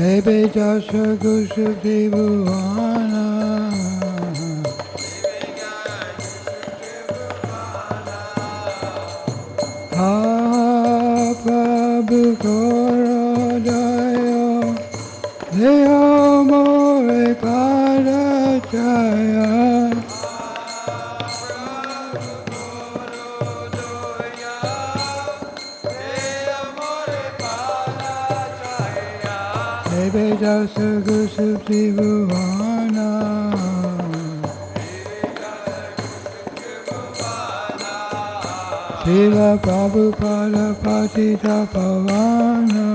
Ebe Jasa Gusha Tribhuvana Prabhu Korodaya Deyo More Padachaya Ebe Jasa Gusha Tribhuvana Srila Prabhupada Patita Pavana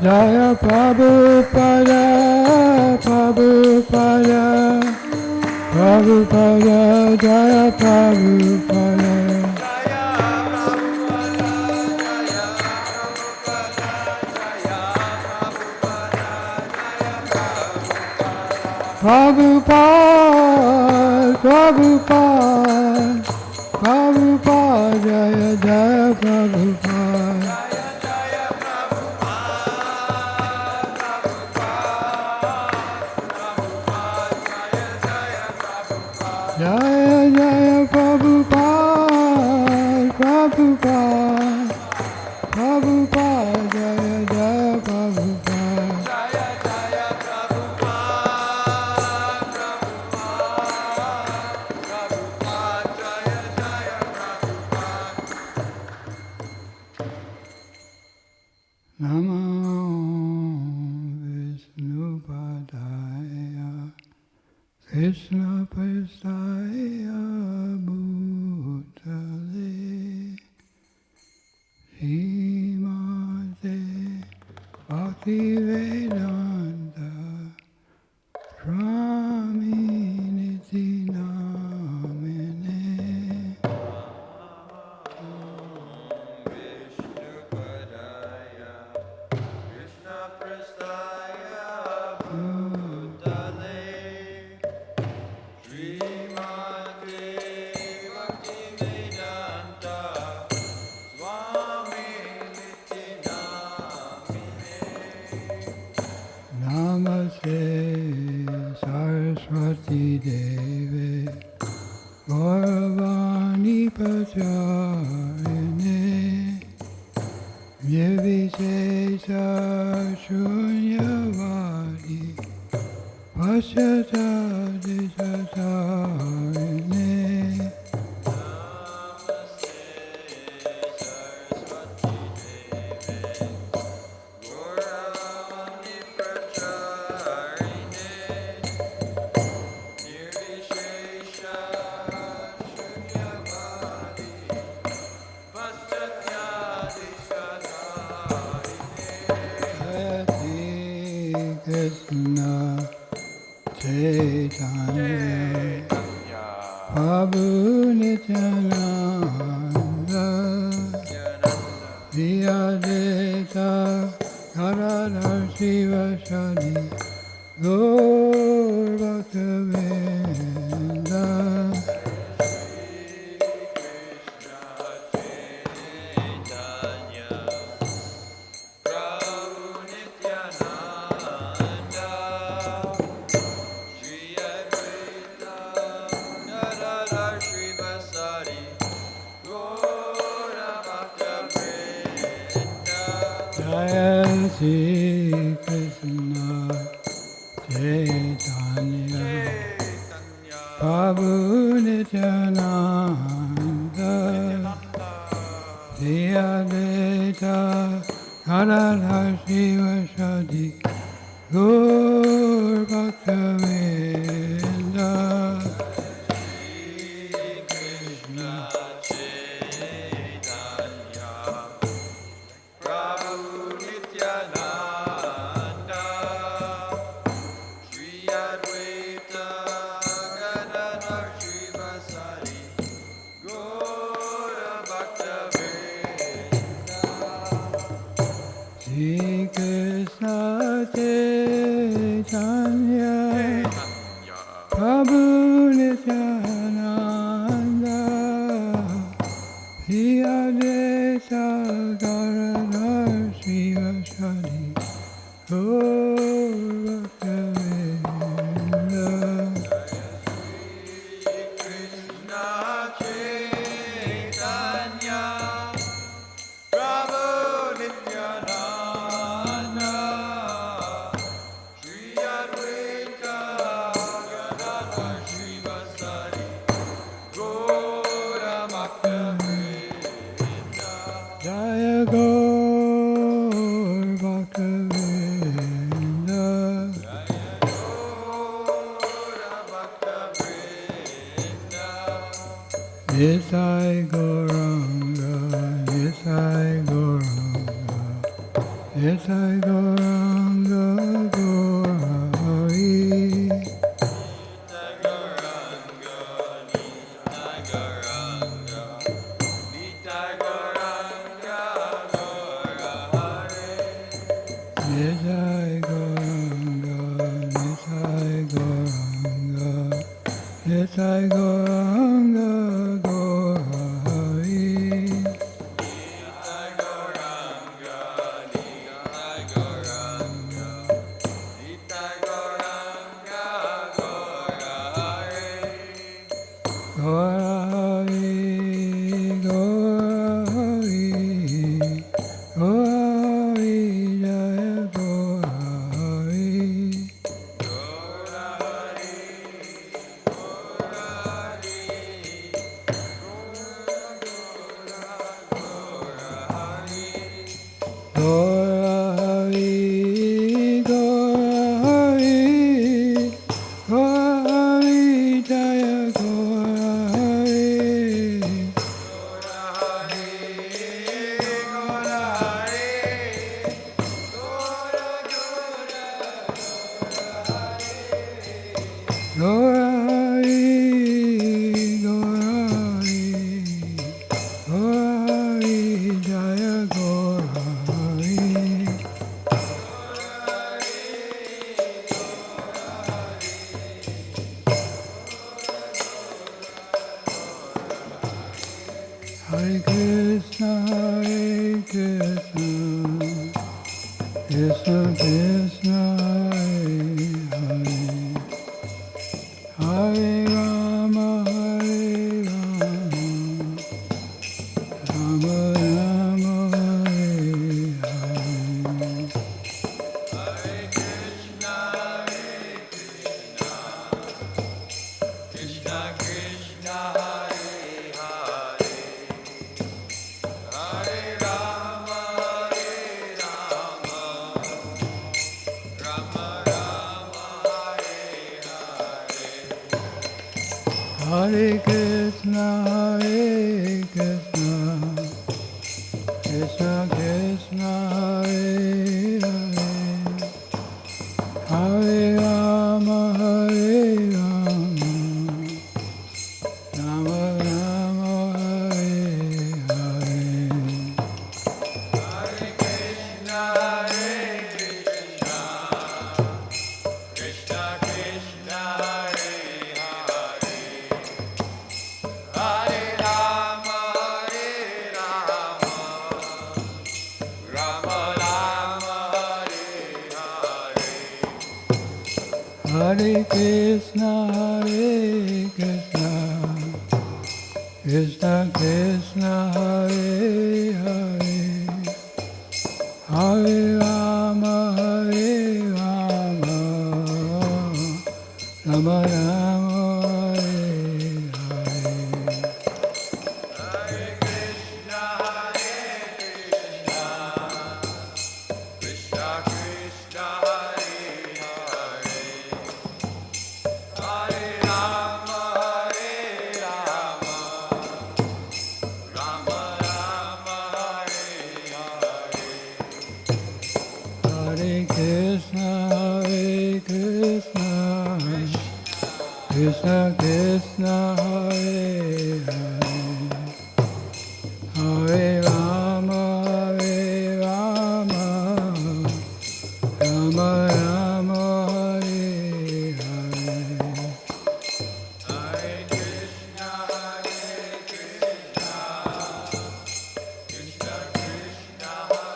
Jaya Prabhupada Prabhupada Prabhupada Jaya Prabhupada Prabhupada, Prabhupada, Prabhupada, Jaya Jaya Prabhupada. Jaya Jaya Prabhupada, Prabhupada, Prabhupada, Jaya Jaya Prabhupada. Namo Vishnupadaya Krishna Prestaya Bhutale Srimate Bhaktivedanta Swami Niti Namine Namaste Saraswati Deve Gauravani Pacharine Nirvishesha Shunyavadi Pasyata Disasarine Krishna Chaitanya Prabhu Nityananda Viyadeta Gadadhar Sivasadi Gaur Bhaktavinda Shri Krishna Chaitanya Prabhu Nityananda Shri Advaita Gadadhar Sivasadi Gaur Bhaktavinda Shri Krishna Chaitanya Nisai Gauranga, Nisai Gauranga, Nisai Gauranga, Gauri. Nisai Gauranga, Nisai Gauranga, Nisai Gauranga, Gauri. Gauri, Gauri, Gauri, Jaya Gauri. Gauri, Gauri, Gauri, Jaya Gauri. Gauri, Gauri, Gauri, Jaya Gauri. Hare Krishna, Hare Krishna, Krishna Krishna, Hare Hare, Hare Rama, Hare Rama, Rama Rama, Hare Hare. Hare Krishna, Hare Krishna, Krishna Krishna, Hare Hare, Hare Rama, Hare Rama, Rama Rama, Hare Hare Krishna, Hare Krishna, Krishna Krishna, Hare Hare, Hare Rama, Hare Rama, Rama Rama, Hare Hare. Hare Krishna, Hare Krishna, Krishna Krishna, Hare Hare,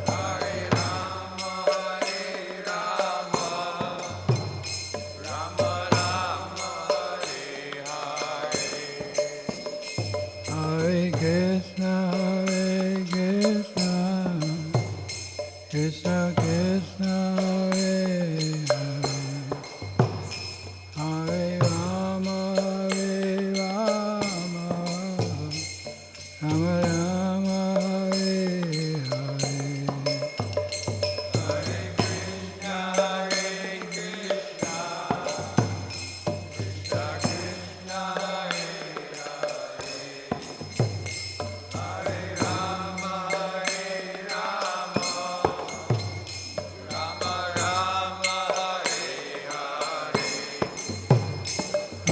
Hare Rama, Hare Rama, Rama Rama, Hare Hare.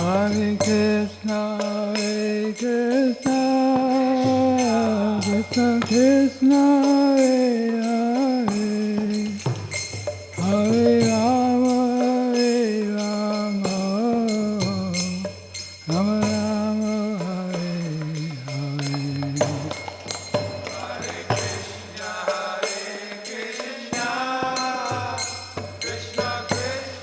Hare Krishna, Krishna Krishna, Hare Rama, Rama Rama, Hare Hare. Hare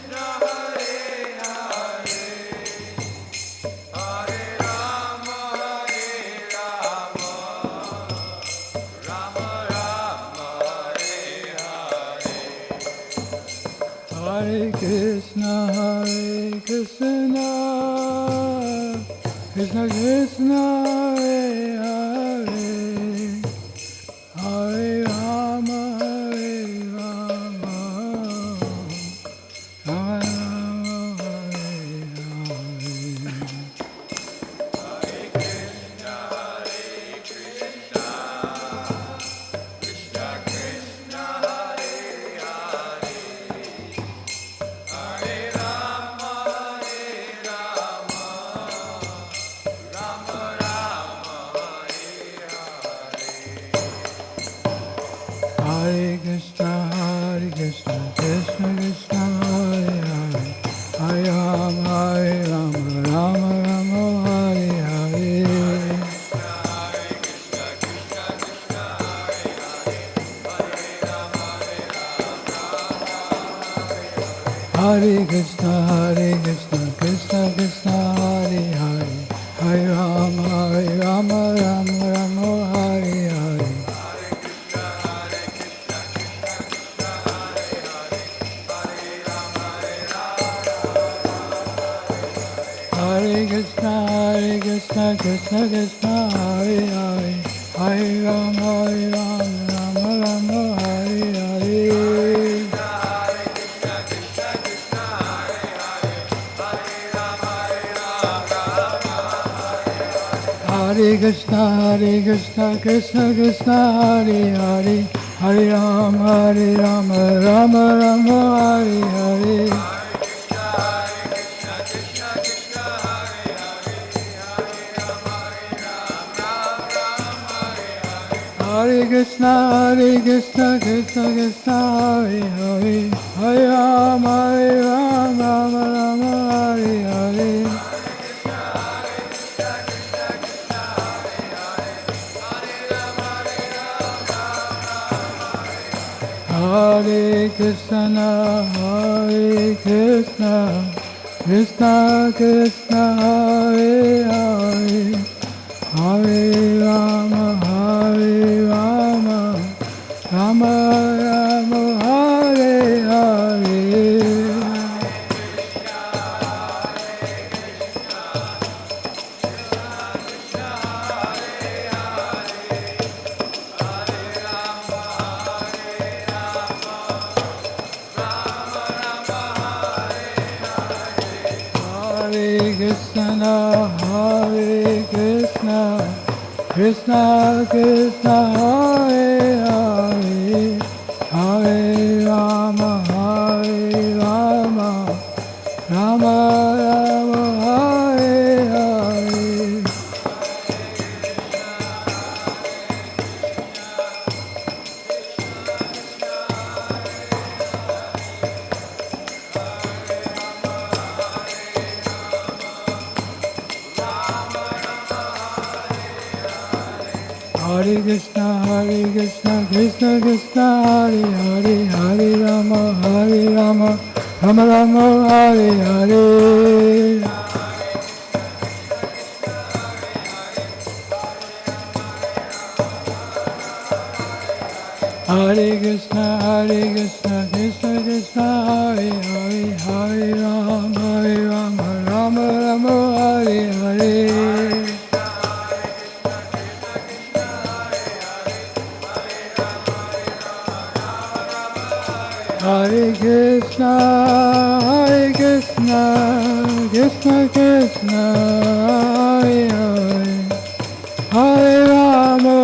Krishna, Krishna Krishna, Hare Hare, Hare Rama, Rama Rama, Hare Hare. Hare Krishna, Krishna Krishna, Hare Hare, Hare Rama, Rama Rama, Hare Hare. Krishna Krishna, Hare Hare, Hare Rama, Rama Rama, Hare Hare. Hare Krishna, Krishna Krishna, Hare Hare, Hare Rama, Rama Rama, Hare Hare. Hare Krishna, Krishna Krishna, Hare Hare, Hare Rama, Rama Rama, Hare Hare. Hare Krishna, Krishna Krishna, Hare Hare, Hare Rama, Rama Rama, Hare Hare. Hare Krishna, Krishna Krishna, Hare Hare, Hare Rama, Rama Rama, Hare Hare. Hare Krishna, Krishna Krishna, Hare Hare, Hare Rama, Rama Rama, Hare Hare. Hare Krishna, Krishna Krishna, Hare Hare, Hare Rama, Rama Rama, Hare Hare. Hare Krishna, Krishna Krishna, Hare Hare, Hare Rama, Rama Rama, Hare Hare. Hare Krishna, Krishna Krishna, Hare Hare, Hare Rama, Rama Rama, Hare Hare. Hare Krishna, Krishna Krishna, Hare Hare, Hare Rama, Rama Rama, Hare Hare. Hare Krishna, Krishna Krishna, Hare Hare, Hare Rama,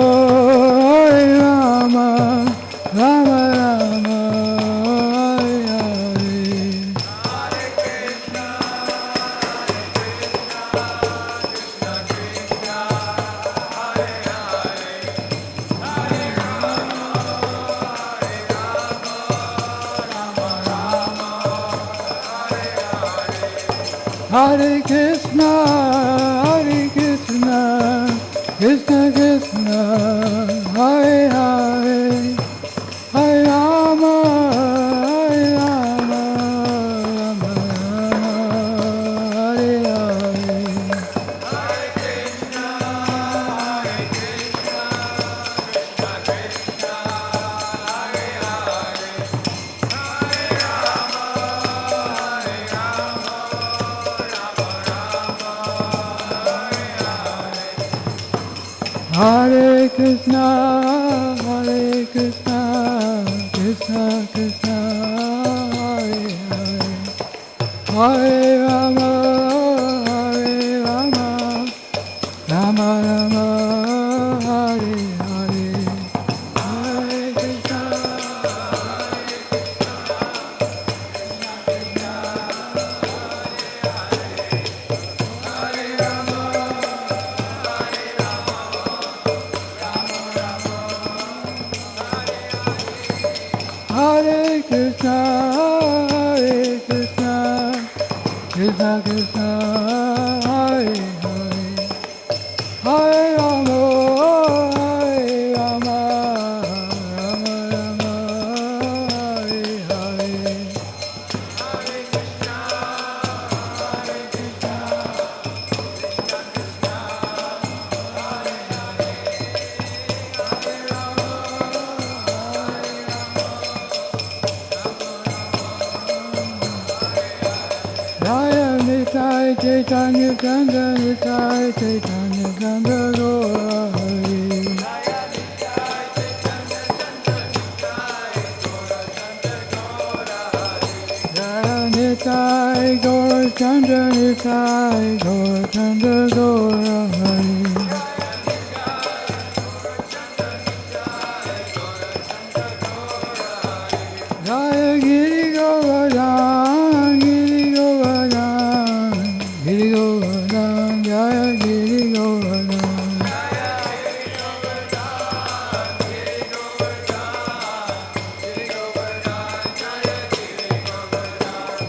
Rama Rama, Hare Hare. Hare Krishna, Hare Krishna, Krishna Krishna, Hare Hare, Hare Rama, Hare Rama, Rama Rama, Hare Hare. Hare Krishna, Hare Krishna, Krishna Krishna, Hare Hare, Hare Rama, Hare Rama, Rama Rama, Hare Krishna, Hare Krishna, Krishna Krishna, Hare Hare, Hare Rama, Hare Rama, Rama Rama, Hare Hare, Hare Krishna. Hare Krishna, Hare Krishna, Krishna Krishna, Hare Hare, Hare Rama, Hare Rama, Rama Rama, Hare Hare. Jaya Nitai Chaitanya Chandra Nitai Chaitanya Chandra Gaura Hari. Jaya Nitai Gaura Chandra Nitai Gaura Chandra Gaura Hari. Jaya Giri Govardhan, Giri Govardhan, Giri Govardhan, Jaya Giri Govardhan.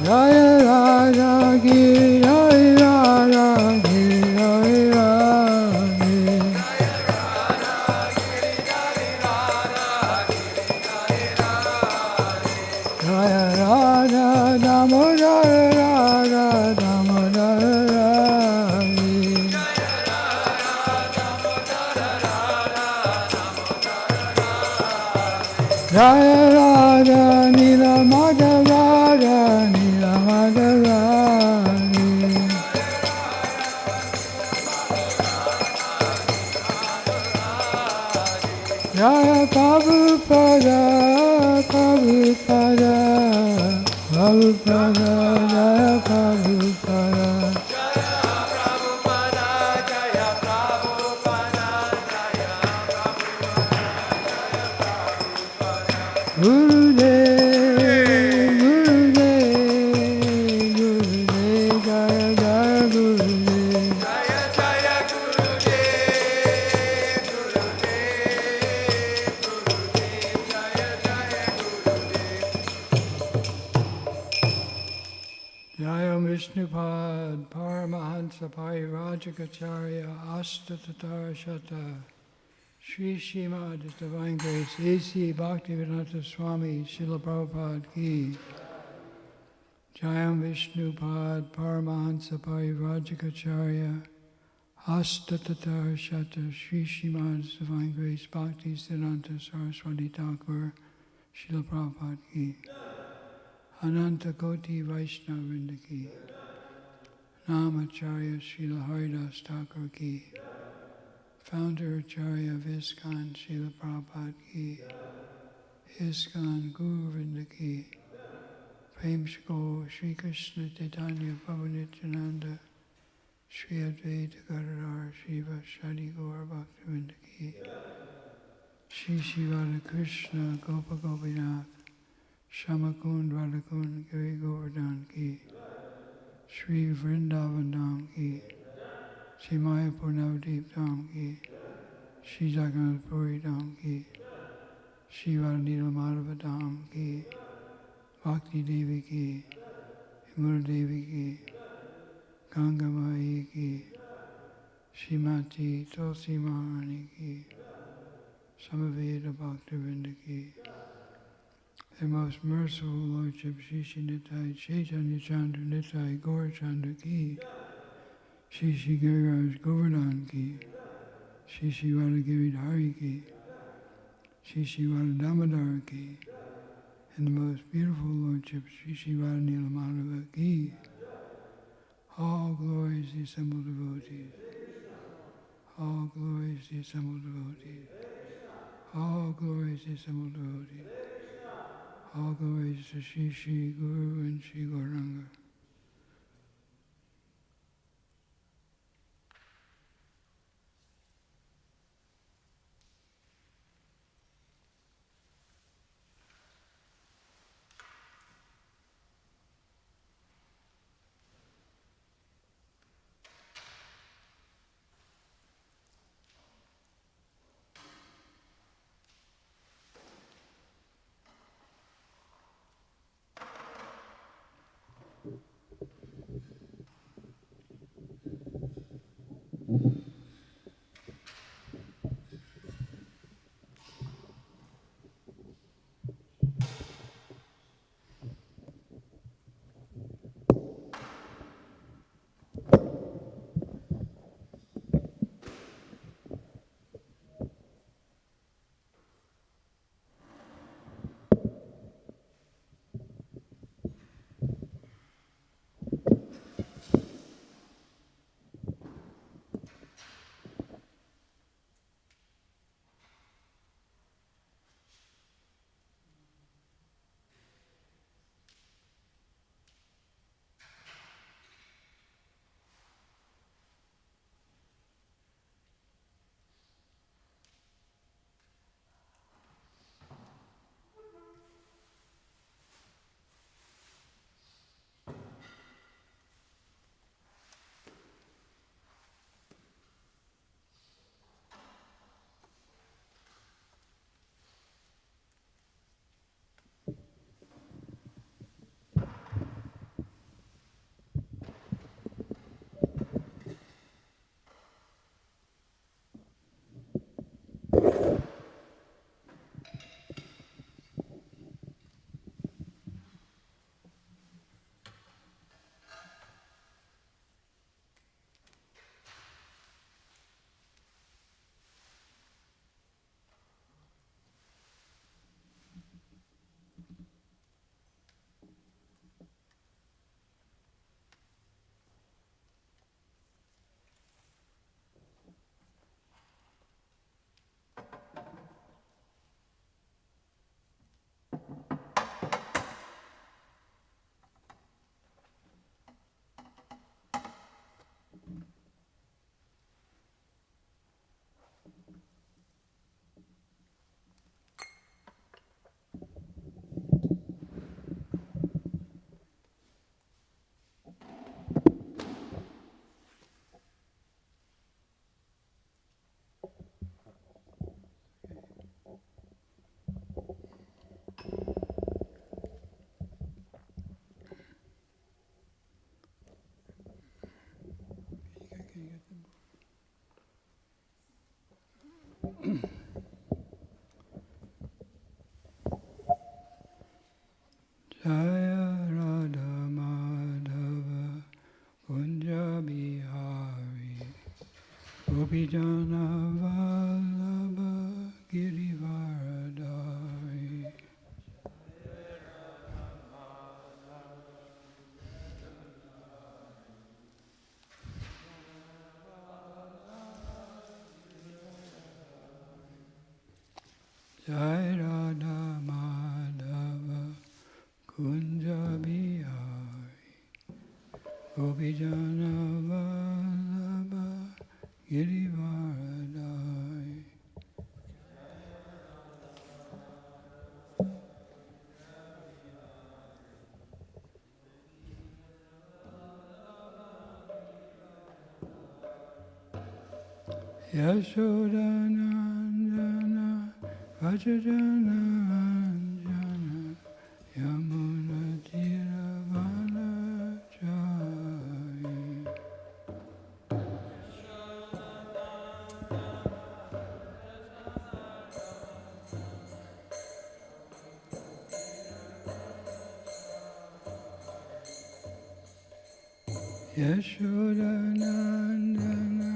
Jaya Radha Giri, Jaya Radha Giri, Jaya Radha Giri. Jaya Radha Damodara Radha Damodara Radha. Jaya Radha Nila Madhava Radha Nila Madhava Radha. Jaya Prabhupada, Prabhupada, Prabhupada, Jaya Prabhupada. Prabhupada, Jaya Prabhupada, Jaya Gurudev, Gurudev, Gurudev, Jaya Jaya Gurudev. Jaya Jaya Gurudev, Gurudev, Jaya Jaya Gurudev. Jaya Vishnupad, Paramahansa Parirajikacharya, Astatatar Shata, Shri Shrimad Divine Grace, A.C. Bhaktivedanta Swami, Srila Prabhupada Ki. Jayam Vishnupad, Paramahansa Parirajikacharya, Astatatar Shata, Shri Shrimad Divine Grace, Bhakti Siddhanta Saraswati Thakur, Srila Prabhupada Ki. Ananta Koti Vaishnava Vrinda Ki. Namacharya Srila Haridas Thakur Ki. Founder Acharya of Iskcon Srila Prabhupada Ki. Iskcon Guru Vrinda Ki. Prem Shko Shri Krishna Chaitanya Prabhu Nityananda Shri Advaita Gadadhar Shiva Shadi Gaur Bhaktivinoda Ki. Shri Shivada Krishna Gopa Gopinath Shamakund Radhakund Giri Govardhan Ki. Shri Vrindavan Dham Ki. Shri Mayapur Navadip Dham Ki. Shri Jagannath Puri Dham Ki. Shri Radhanila Madhava Dham Ki. Bhakti Devi Ki. Himura Devi Ki. Gangamai ki, Shrimati Tulsi Maharani ki, Samaveda Bhaktivinoda ki, Their Most Merciful Lordship Shri Shri Nitai Chaitanya Chandra Nitai Gaur Chandra ki, Shri Shri Giriraj Govardhan ki, Shri Shri Radha Giridhari ki, Shri Shri Radha Damodar ki, and the Most Beautiful Lordship Shri Shri Radha Nila Madhava ki. All glories the assembled devotees. All glories the assembled devotees. All glories the assembled devotees. All glories to Shri Shri Guru and Shri Gauranga. Jaya Radha Madhava Kunja Bihari Gopijana Vallabha Girivaradari. Jai Radha Madhava Kunja Bihari Gopijana Vallabha Girivaradari. Yashodanandana Vajajananjana Yamunatiravanachari. Yashodanandana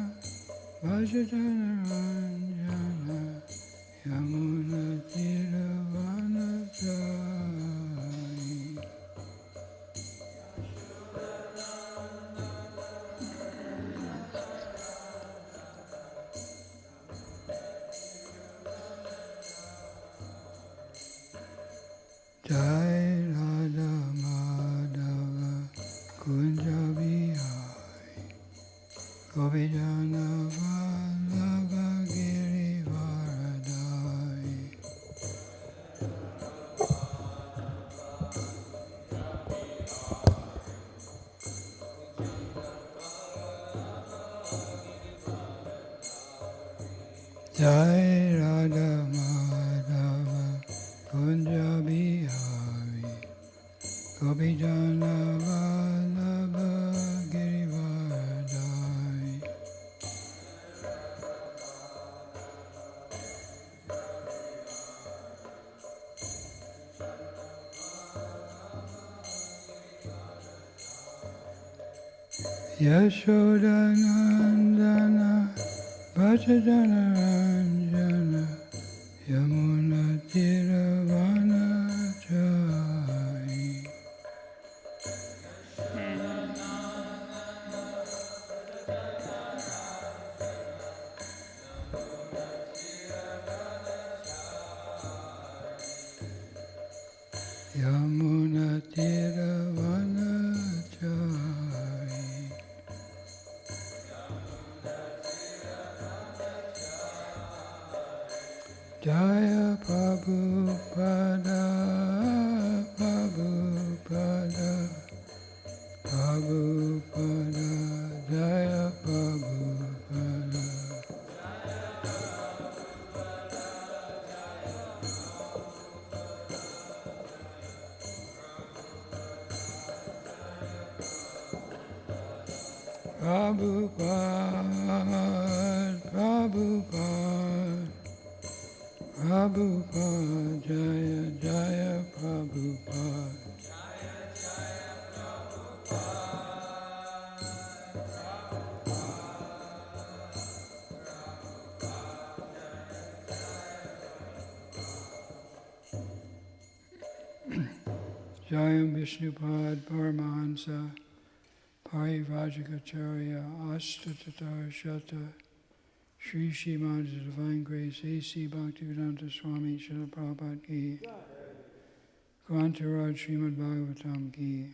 Vajradhanaranjana Yamunatiravanachari Jai Radha Madhava Kunja Vihari Govijana Vallabha Girivaradari Jai Radha Madhava Kunja Bihari Gopijana Vallabha Girivaradari Yashodanandana Vajradhanaranjana Yamunatiravanachari Yamunatiravanachari Jaya Prabhupada Prabhupada Prabhupada Jaya Prabhupada Prabhupada Prabhupada Prabhupada Jaya Jaya Prabhupada Jayam Vishnupad Paramahansa Parivrajacharya Astatatar Shata Shri Shrimad Divine Grace A.C. Bhaktivedanta Swami Srila Prabhupada Ki Grantaraj Srimad Bhagavatam Ki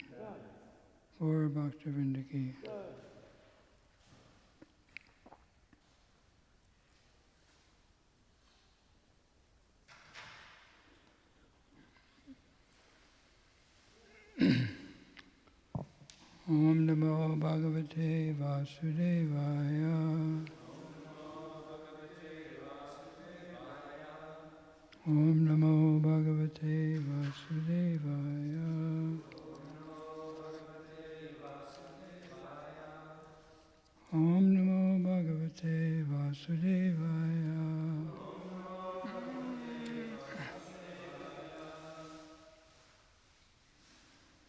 Gaura Bhaktivinoda Ki Om Namo Bhagavate Vasudevaya Om Namo Bhagavate Vasudevaya Om Namo Bhagavate Vasudevaya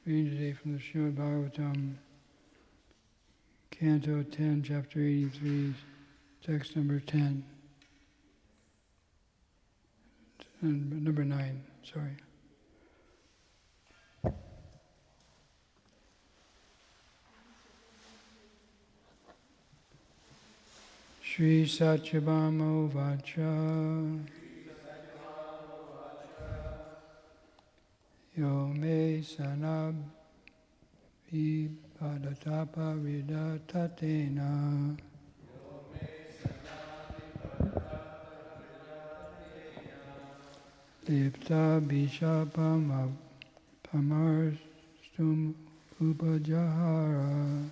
Reading today from the Srimad Bhagavatam, Canto 10, Chapter 83, text number 10, and number 9, sorry. Shri Satyabhama Vacha Yo me sanab vipadatapa vidatatena Lipta bishapam pamarstum upajahara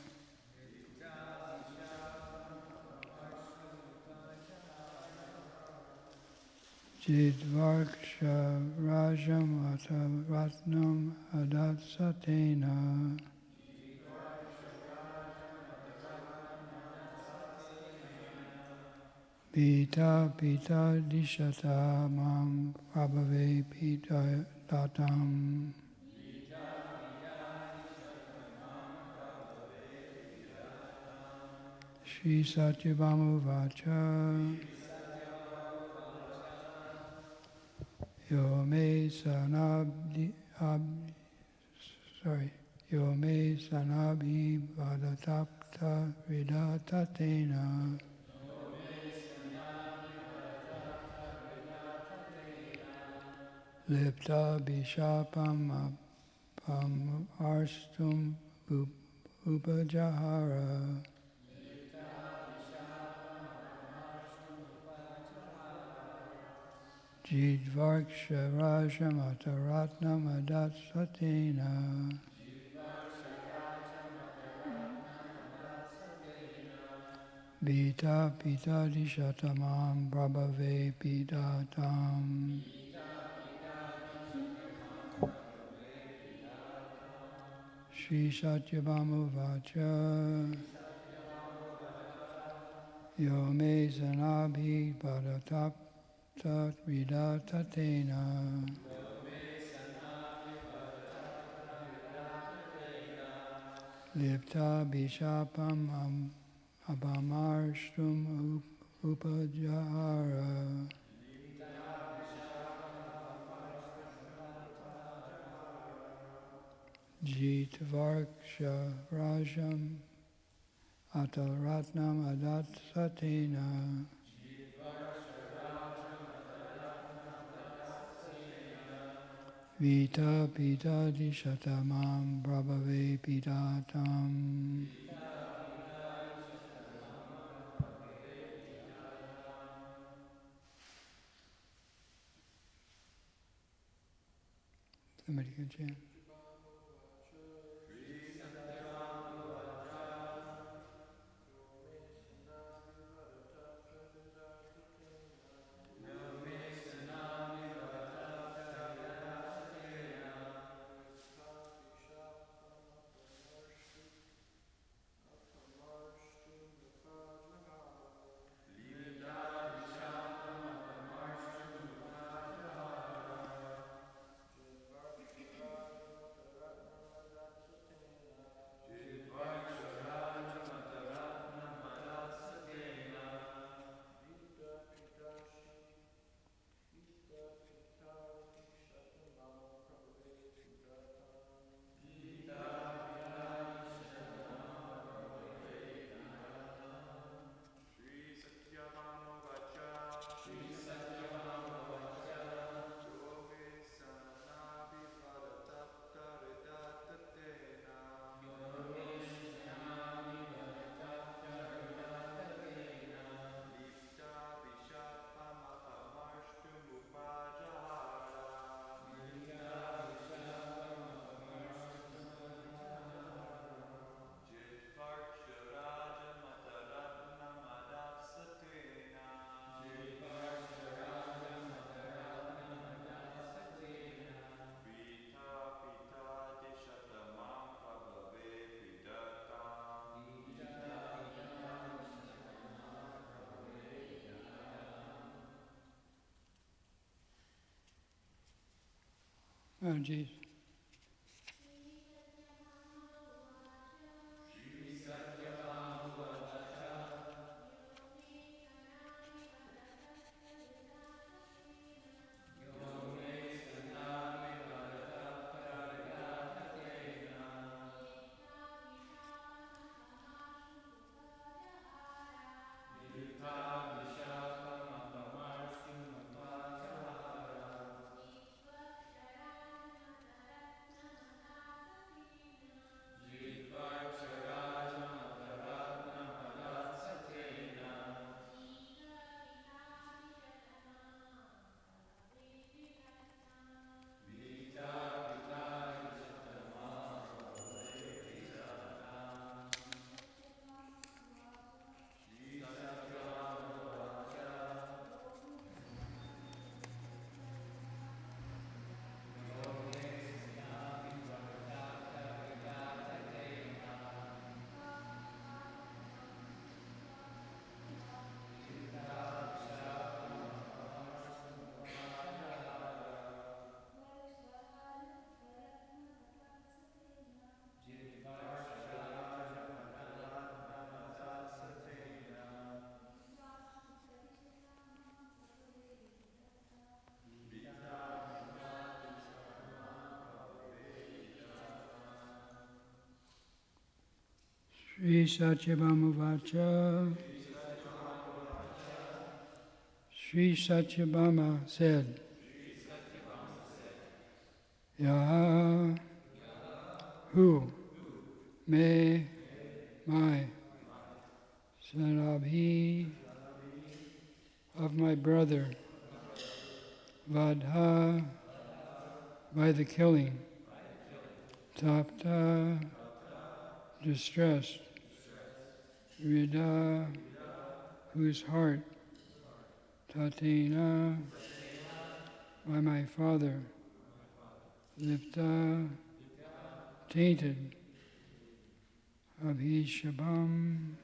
Jidvarksha rajam ata ratnam adatsatena Pita pita dishata mam prabhave pita datam Shri Satyabhama Vacha Yo me sanabdi Yo me sanabhi vadatapta vidatatena Lipta bishapam apam arstum upajahara Jidvarksha Rajamataratnam Adatsatena Bita Pita Dishatamam Prabhave Pidatam Shri Satyabhama Vacha Yo me sanabhi Bharatapta Vidatatena Lipta Bishapam Abhamarshtum Upajara Jitvarksha Rajam Atal Ratnam Adat Satena Vita Pita Dishatamam Prabhave Pidatam Somebody can chant. Oh, geez. Sri Satyabhama Vacha. Sri Satyabhama said, Yaha, who may my Sarvabhauma of my brother, Vadha, by the killing, Tapta, distressed, Rida, whose heart, Tatena, by my father, Lipta, tainted, Abhishabam,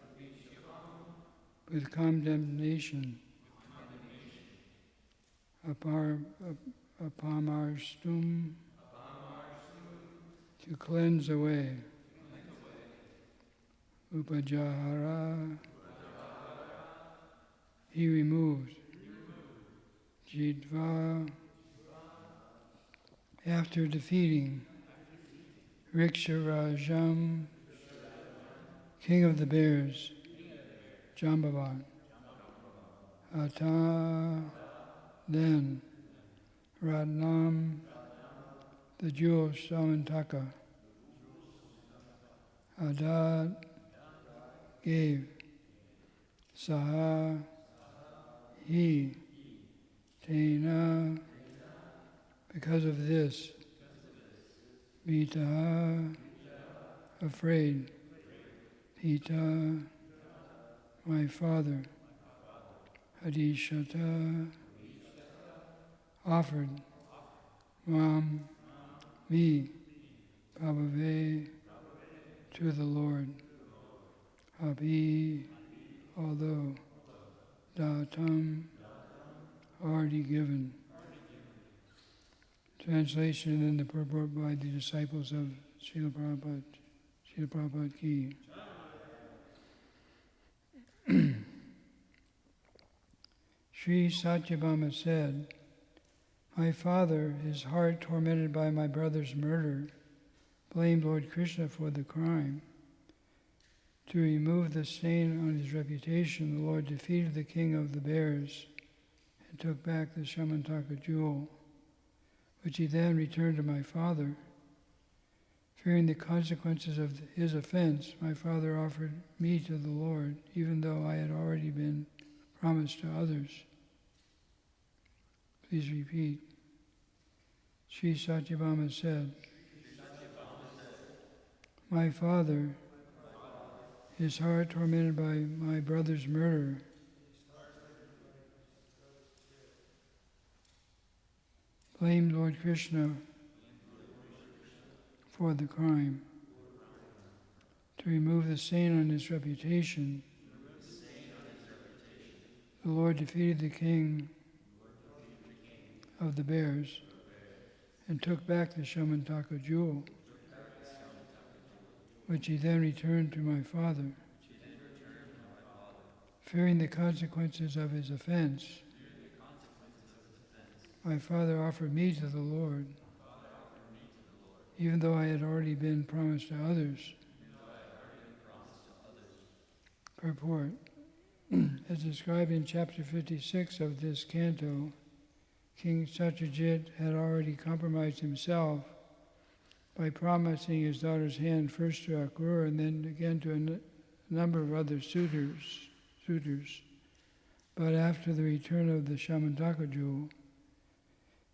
with condemnation, Apamarstum, to cleanse away, Upajahara, he removed, Jidva, after defeating Riksharajam, king of the bears, Jambavan, Ata, then Ratnam, the jewel Samantaka, Adat, gave, Saha, he, Tena, because of this, Vita, afraid, Pita, my father, Hadishata, offered, Ram, me, Prabhu, to the Lord, Abhi, although, Datam, already given. Translation and the purport by the disciples of Srila Prabhupada. Srila Prabhupada Ki. Sri Satyabhama said, my father, his heart tormented by my brother's murder, blamed Lord Krishna for the crime. To remove the stain on his reputation, the Lord defeated the king of the bears and took back the Shamantaka jewel, which he then returned to my father. Fearing the consequences of his offense, my father offered me to the Lord, even though I had already been promised to others. Please repeat. Sri Satyabhama said, my father, his heart tormented by my brother's murder, blamed Lord Krishna for the crime. To remove the stain on his reputation, the Lord defeated the king of the bears and took back the Shamantaka jewel, which he then returned to my father. Fearing the consequences of his offense, my father offered me to the Lord, even though I had already been promised to others. Purport. As described in chapter 56 of this canto, King Satyajit had already compromised himself by promising his daughter's hand first to Akrura and then again to a number of other suitors. But after the return of the Shamantaka jewel,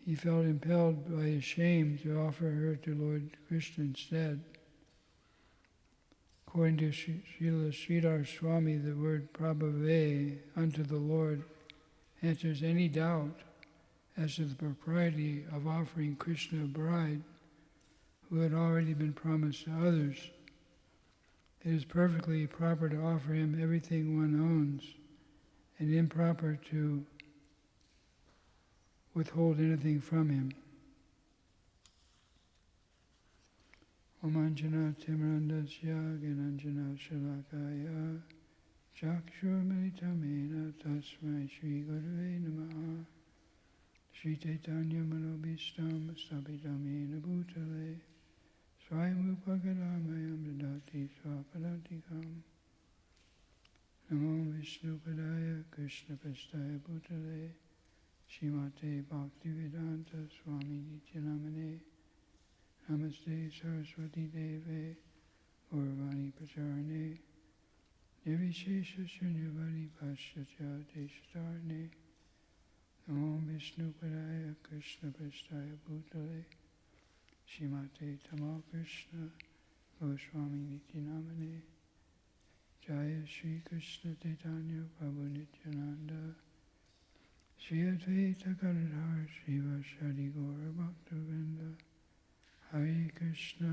he felt impelled by his shame to offer her to Lord Krishna instead. According to Srila Sridhar Swami, the word prabhave, unto the Lord, answers any doubt as to the propriety of offering Krishna a bride who had already been promised to others. It is perfectly proper to offer him everything one owns, and improper to withhold anything from him. Omanjana Timrandasya Ginanjana Shalakaya Chakshurmilitamena Tasmai Shri Gurave Namaha Shri Chaitanya Manobhistam Sabitamena Bhutale Swayamupakadamayam dadati swapadantikam. Namo Vishnupadaya Krishna Prasthaya Bhutale Shrimate Bhaktivedanta Swami Nityanamane Namaste Saraswati Deve Gauravani Pracharane Nirvishesha Shunyavadi Paschatya Deshatarne Namo Vishnupadaya Krishna Prasthaya Bhutale Shrimate Tamal Krishna Goswami Nityanamane Jaya Shri Krishna Chaitanya Prabhu Nityananda Shri Advaita Gadadhar Srivasadi Gaura Bhaktivinoda Hare Krishna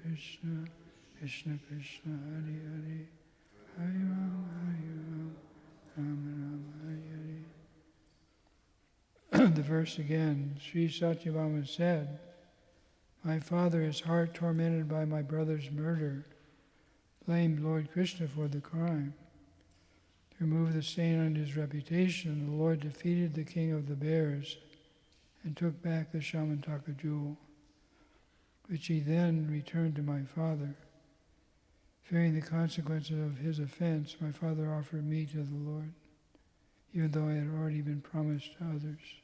Krishna Krishna Hare Hare Hare Ram Rama Rama Hare Hare. The verse again, Sri Satyabhama said, "My father is heart tormented by my brother's murder, blamed Lord Krishna for the crime. To remove the stain on his reputation, the Lord defeated the king of the bears and took back the Shamantaka jewel, which he then returned to my father. Fearing the consequences of his offense, my father offered me to the Lord, even though I had already been promised to others."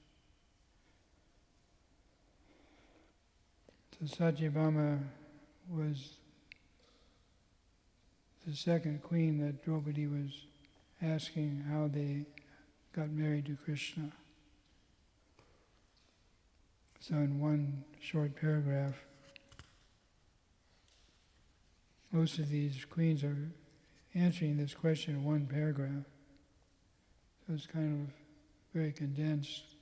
So Satyabhama was the second queen that Draupadi was asking how they got married to Krishna. So in one short paragraph, most of these queens are answering this question in one paragraph. So it's kind of very condensed,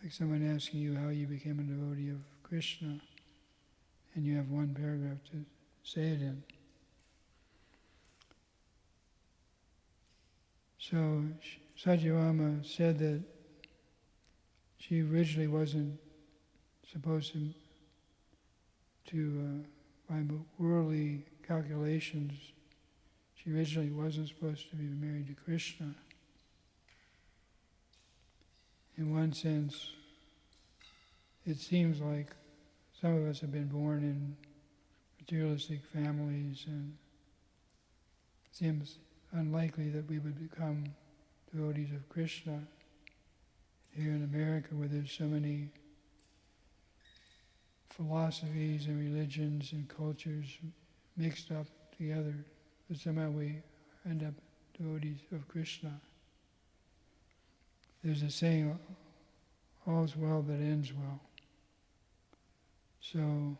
like someone asking you how you became a devotee of Krishna, and you have one paragraph to say it in. So Satyabhama said that she originally wasn't supposed to by worldly calculations, she originally wasn't supposed to be married to Krishna. In one sense, it seems like some of us have been born in materialistic families, and it seems unlikely that we would become devotees of Krishna. Here in America, where there's so many philosophies and religions and cultures mixed up together, but somehow we end up devotees of Krishna. There's a saying, all's well that ends well. So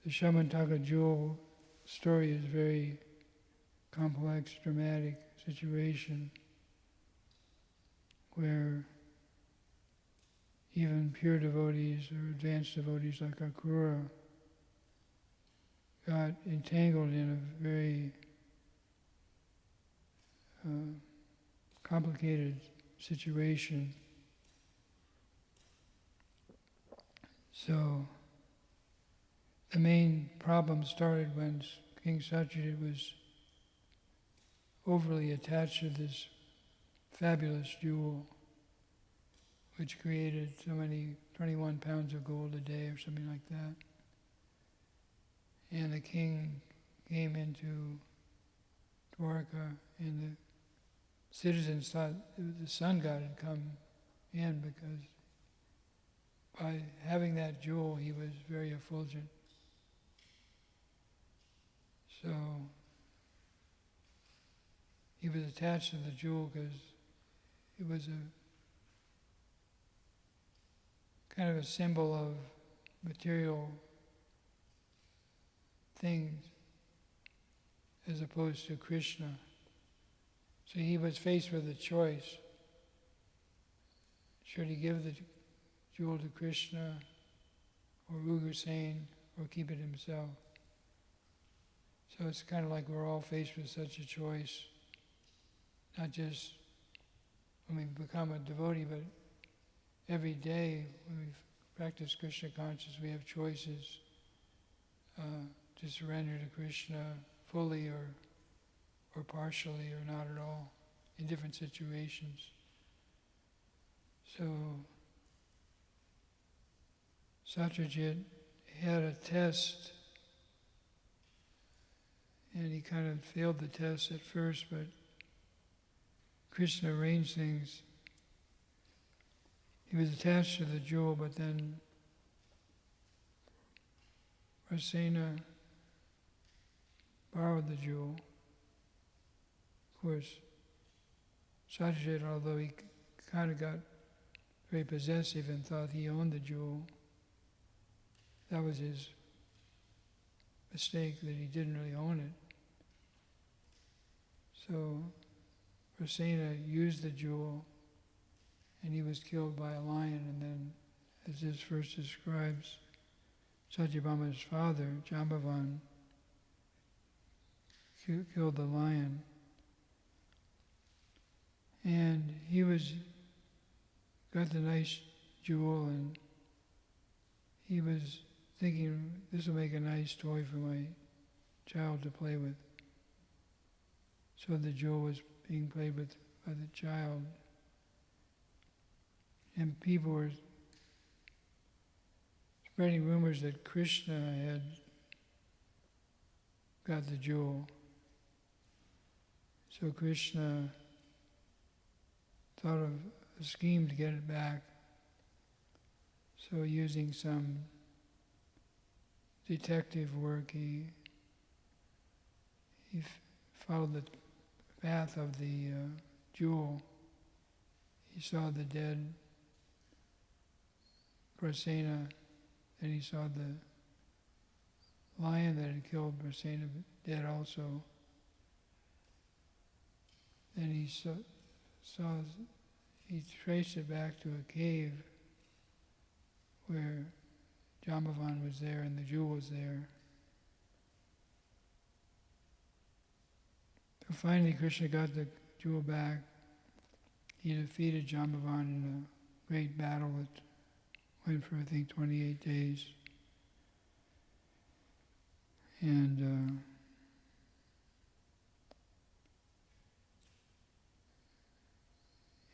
the Shamantaka jewel story is very complex, dramatic situation where even pure devotees or advanced devotees like Akrura got entangled in a very complicated situation. So the main problem started when King Satyajit was overly attached to this fabulous jewel, which created so many 21 pounds of gold a day or something like that. And the king came into Dwarka, and the citizens thought the sun god had come in because by having that jewel he was very effulgent. So he was attached to the jewel because it was a kind of a symbol of material things as opposed to Krishna. So he was faced with a choice. Should he give the jewel to Krishna or Ugrasen or keep it himself? So it's kind of like we're all faced with such a choice, not just when we become a devotee, but every day when we practice Krishna consciousness, we have choices to surrender to Krishna fully or partially or not at all in different situations. So Satyajit had a test, and he kind of failed the test at first, but Krishna arranged things. He was attached to the jewel, but then Rasena borrowed the jewel. Of course, Satyajit, although he kind of got very possessive and thought he owned the jewel, that was his mistake, that he didn't really own it. So Rasena used the jewel, and he was killed by a lion, and then, as this verse describes, Satyabhama's father, Jambavan, killed the lion. And he got the nice jewel, and he was thinking, this will make a nice toy for my child to play with. So the jewel was being played with by the child. And people were spreading rumors that Krishna had got the jewel. So Krishna thought of a scheme to get it back. So using some detective work, he followed the path of the jewel. He saw the dead Prasena, and he saw the lion that had killed Prasena dead also. Then he he traced it back to a cave where Jambavan was there and the jewel was there. So finally Krishna got the jewel back. He defeated Jambavan in a great battle that went for, I think, 28 days.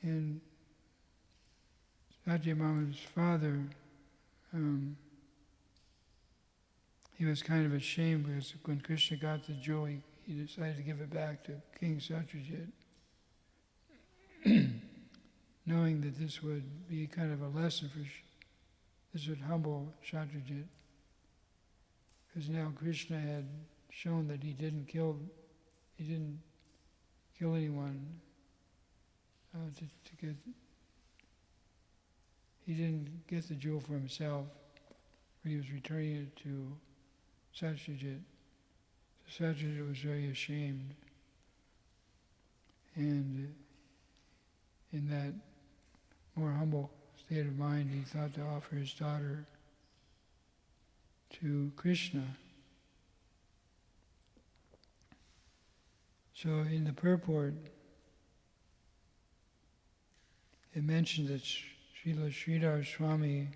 And Satyabhama's father, he was kind of ashamed because when Krishna got the jewel, he decided to give it back to King Satyajit, knowing that this would be kind of a lesson this would humble Satyajit, because now Krishna had shown that he didn't kill anyone he didn't get the jewel for himself, but he was returning it to Satyajit. So Satyajit was very ashamed, and in that more humble state of mind, he thought to offer his daughter to Krishna. So in the purport, it mentions that Srila Sridhar Swami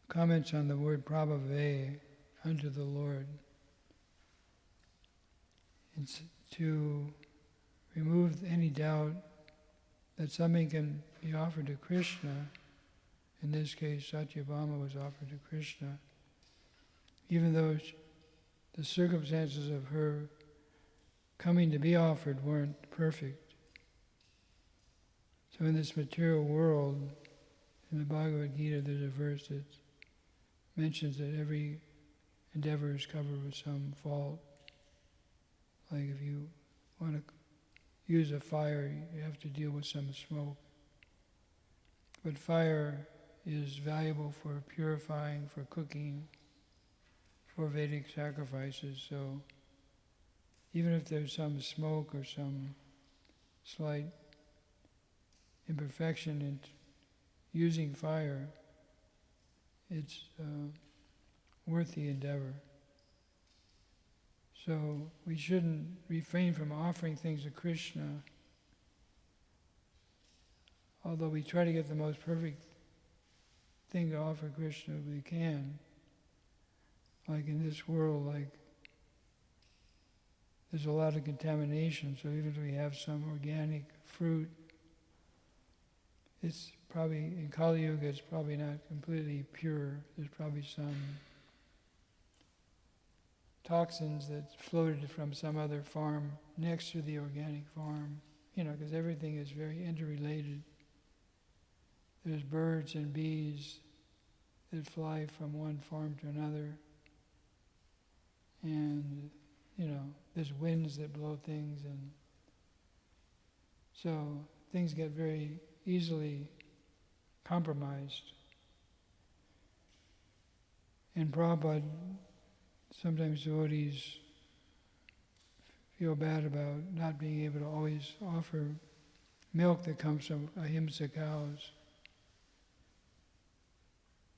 comments on the word Prabhave, unto the Lord. It's to remove any doubt that something can be offered to Krishna. In this case, Satyabhama was offered to Krishna, even though the circumstances of her coming to be offered weren't perfect. So in this material world, in the Bhagavad Gita, there's a verse that mentions that every endeavor is covered with some fault. Like if you want to use a fire, you have to deal with some smoke. But fire is valuable for purifying, for cooking, for Vedic sacrifices. So even if there's some smoke or some slight imperfection in using fire, it's worth the endeavor. So we shouldn't refrain from offering things to Krishna, although we try to get the most perfect thing to offer Krishna we can. Like in this world, like there's a lot of contamination, so even if we have some organic fruit, it's probably, in Kali Yuga, it's probably not completely pure. There's probably some toxins that floated from some other farm next to the organic farm, because everything is very interrelated. There's birds and bees that fly from one farm to another, and there's winds that blow things, and so things get very easily compromised. And Prabhupada, sometimes devotees feel bad about not being able to always offer milk that comes from ahimsa cows.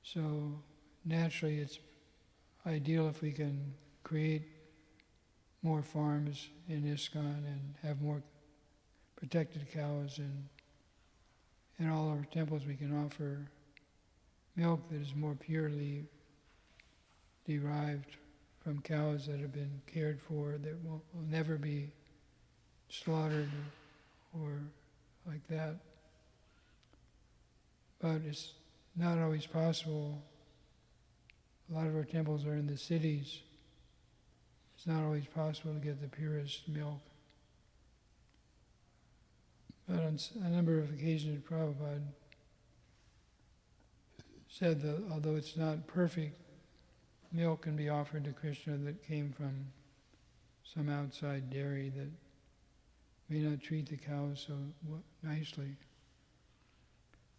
So naturally it's ideal if we can create more farms in Iskcon and have more protected cows, and in all our temples we can offer milk that is more purely derived from cows that have been cared for, that will never be slaughtered or like that. But it's not always possible. A lot of our temples are in the cities. It's not always possible to get the purest milk. But on a number of occasions, Prabhupada said that although it's not perfect, milk can be offered to Krishna that came from some outside dairy that may not treat the cows so nicely.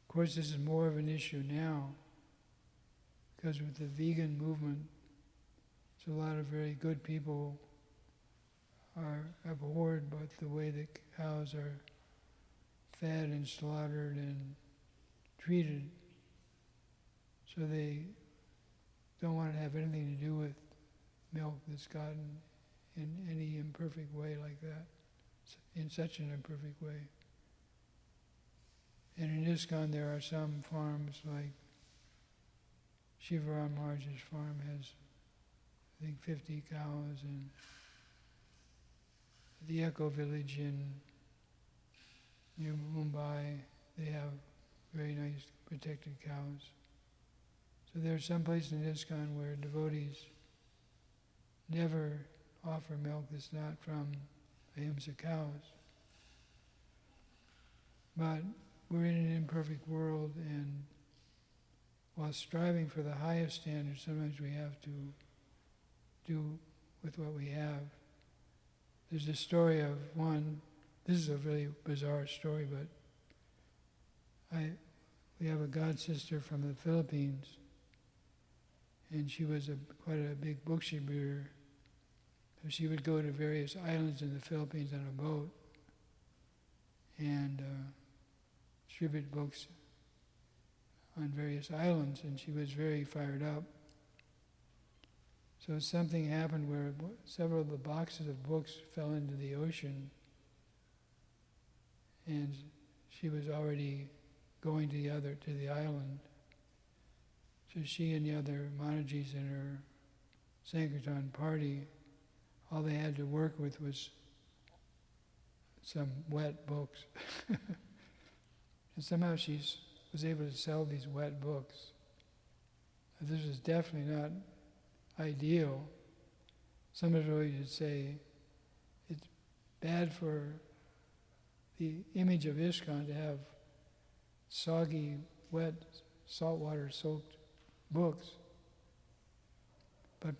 Of course, this is more of an issue now, because with the vegan movement, so a lot of very good people are abhorred by the way that cows are fed and slaughtered and treated. So they don't want to have anything to do with milk that's gotten in any imperfect way like that, in such an imperfect way. And in Iskcon there are some farms, like Shivaram Maharaj's farm has, I think, 50 cows, and the Eco Village near Mumbai, they have very nice protected cows. So there are some places in Iskcon where devotees never offer milk that's not from ahimsa cows. But we're in an imperfect world, and while striving for the highest standards, sometimes we have to do with what we have. There's a story of one, this is a really bizarre story, but we have a god sister from the Philippines, and she was quite a big book reader. So she would go to various islands in the Philippines on a boat and distribute books on various islands, and she was very fired up. So something happened where several of the boxes of books fell into the ocean, and she was already going to the island. So she and the other Manajis in her Sankirtan party, all they had to work with was some wet books. And somehow she was able to sell these wet books. This is definitely not ideal. Some of you would say it's bad for the image of Iskcon to have soggy, wet, saltwater-soaked books. But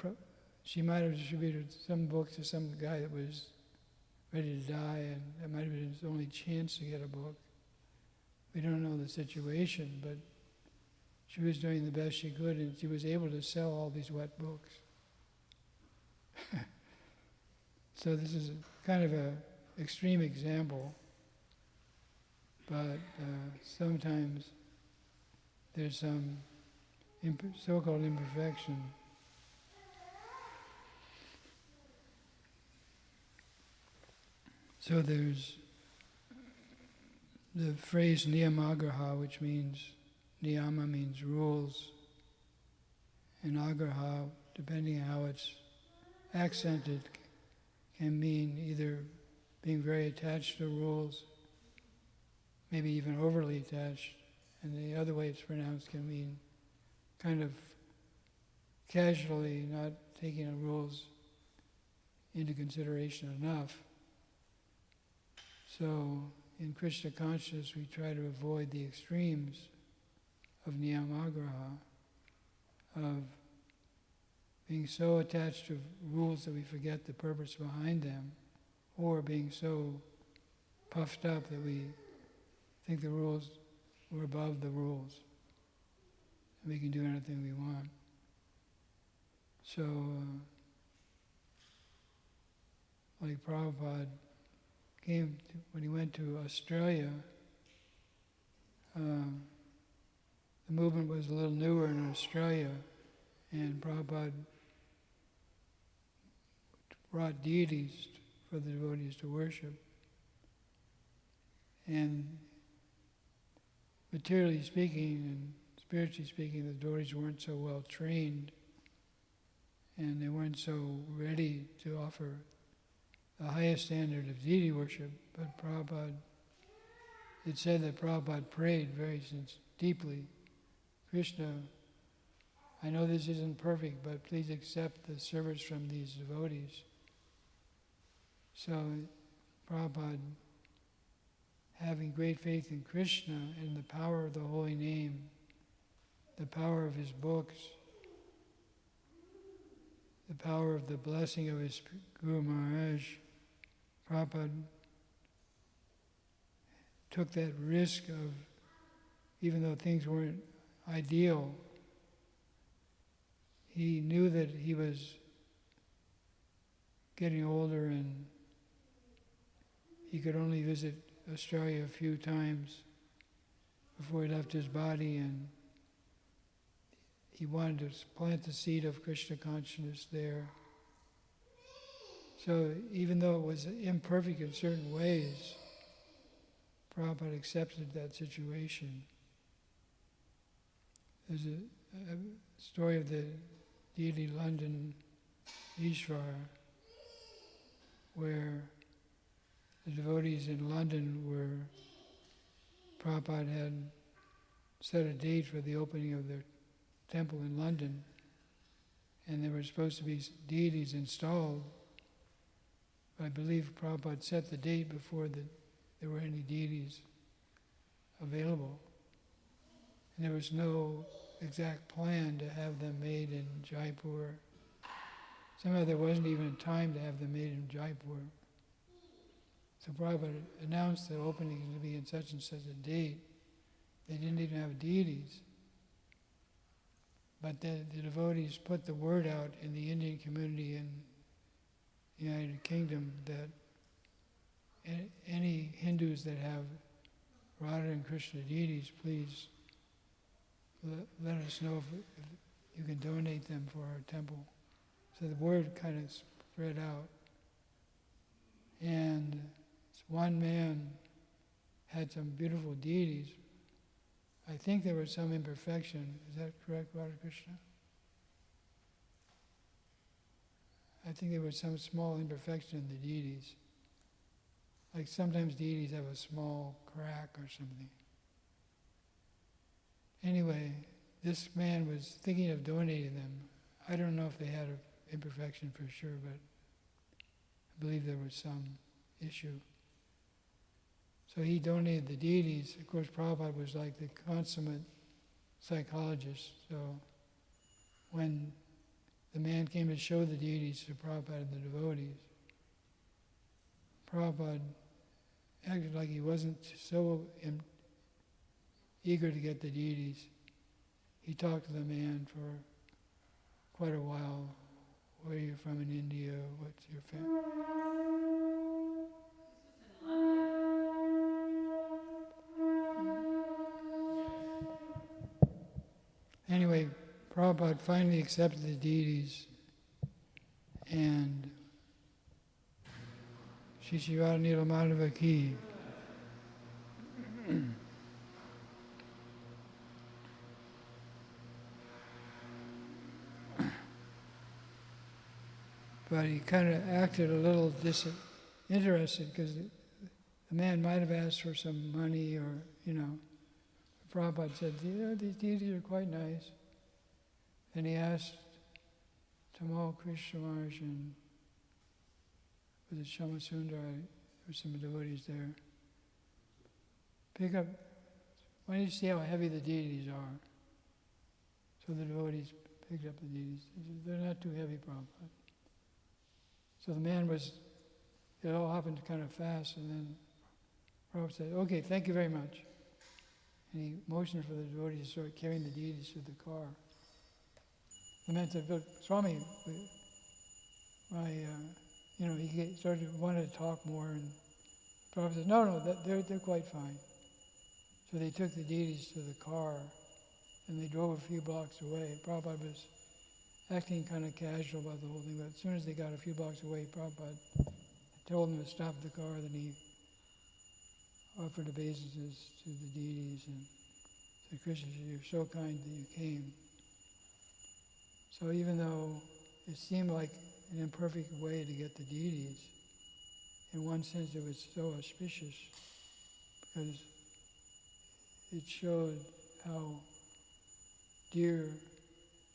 she might have distributed some books to some guy that was ready to die, and that might have been his only chance to get a book. We don't know the situation, but she was doing the best she could, and she was able to sell all these wet books. So this is kind of an extreme example, but sometimes there's some so-called imperfection. So there's the phrase niyamagraha, which means, niyama means rules, and agraha, depending on how it's accented, can mean either being very attached to rules, maybe even overly attached, and the other way it's pronounced can mean kind of casually, not taking the rules into consideration enough. So in Krishna consciousness, we try to avoid the extremes of niyamagraha, of being so attached to rules that we forget the purpose behind them, or being so puffed up that we think the rules were above the rules, and we can do anything we want. So, like Prabhupada when he went to Australia, the movement was a little newer in Australia, and Prabhupada brought deities for the devotees to worship. And materially speaking and spiritually speaking, the devotees weren't so well trained, and they weren't so ready to offer the highest standard of deity worship. But Prabhupada, it said that Prabhupada prayed very deeply, Krishna, I know this isn't perfect, but please accept the service from these devotees. So Prabhupada, having great faith in Krishna and the power of the holy name, the power of his books, the power of the blessing of his Guru Maharaj, Prabhupada took that risk of, even though things weren't ideal, he knew that he was getting older and he could only visit Australia a few times before he left his body, and he wanted to plant the seed of Krishna consciousness there. So even though it was imperfect in certain ways, Prabhupada accepted that situation. There's a story of the deity London Ishvara, where the devotees in London Prabhupada had set a date for the opening of their temple in London, and there were supposed to be deities installed. But I believe Prabhupada set the date before there were any deities available. And there was no exact plan to have them made in Jaipur. Somehow there wasn't even a time to have them made in Jaipur. So Prabhupada announced the opening is going to be in such and such a date. They didn't even have deities. But the devotees put the word out in the Indian community in the United Kingdom that any Hindus that have Radha and Krishna deities, please let us know if you can donate them for our temple. So the word kind of spread out. And one man had some beautiful deities. I think there was some imperfection. Is that correct, Radha Krishna? I think there was some small imperfection in the deities. Like sometimes deities have a small crack or something. Anyway, this man was thinking of donating them. I don't know if they had an imperfection for sure, but I believe there was some issue. So he donated the deities. Of course, Prabhupada was like the consummate psychologist. So when the man came to show the deities to Prabhupada and the devotees, Prabhupada acted like he wasn't so eager to get the deities. He talked to the man for quite a while. Where are you from in India? What's your family? Anyway, Prabhupada finally accepted the deities, and Shishivara Nila Madhava Ki. But he kind of acted a little disinterested because the man might have asked for some money or, Prabhupada said, these deities are quite nice. And he asked Tamal Krishna Maharaj and with the Shamasundar, there were some devotees there, pick up, why don't you see how heavy the deities are? So the devotees picked up the deities. They said, they're not too heavy, Prabhupada. So the man it all happened kind of fast, and then Prabhupada said, okay, thank you very much. And he motioned for the devotees to start carrying the deities to the car. The man said, but Swami, he wanted to talk more, and Prabhupada said, no, they're quite fine. So they took the deities to the car, and they drove a few blocks away. Prabhupada was acting kind of casual about the whole thing, but as soon as they got a few blocks away, Prabhupada told them to stop the car, then he offered obeisances to the deities and said, Krishna, you're so kind that you came. So even though it seemed like an imperfect way to get the deities, in one sense it was so auspicious because it showed how dear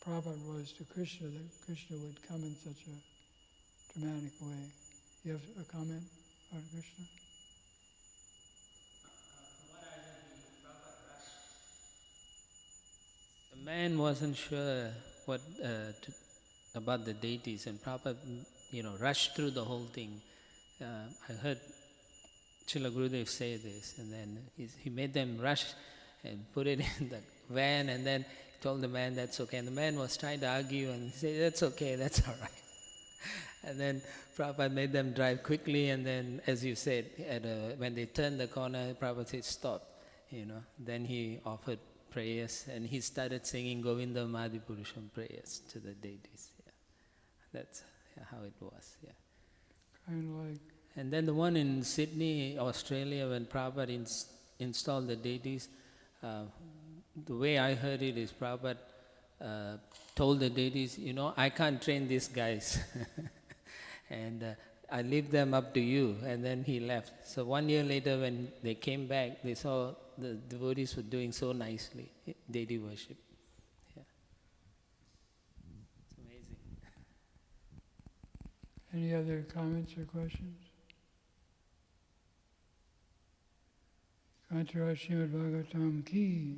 Prabhupada was to Krishna, that Krishna would come in such a dramatic way. You have a comment about Krishna? The man wasn't sure what about the deities, and Prabhupada, rushed through the whole thing. I heard Srila Gurudev say this, and then he made them rush and put it in the van, and then told the man that's okay. And the man was trying to argue and say, that's okay, that's all right. And then Prabhupada made them drive quickly, and then, as you said, when they turned the corner, Prabhupada said, stop, Then he offered prayers, and he started singing Govinda Madhipurusham prayers to the deities. Yeah. That's how it was, yeah. Kind of like... And then the one in Sydney, Australia, when Prabhupada installed the deities, the way I heard it is Prabhupada told the deities, I can't train these guys. And I leave them up to you. And then he left. So 1 year later when they came back, they saw the devotees were doing so nicely, deity worship. Yeah. It's amazing. Any other comments or questions? Kantaraj Srimad Bhagavatam ki.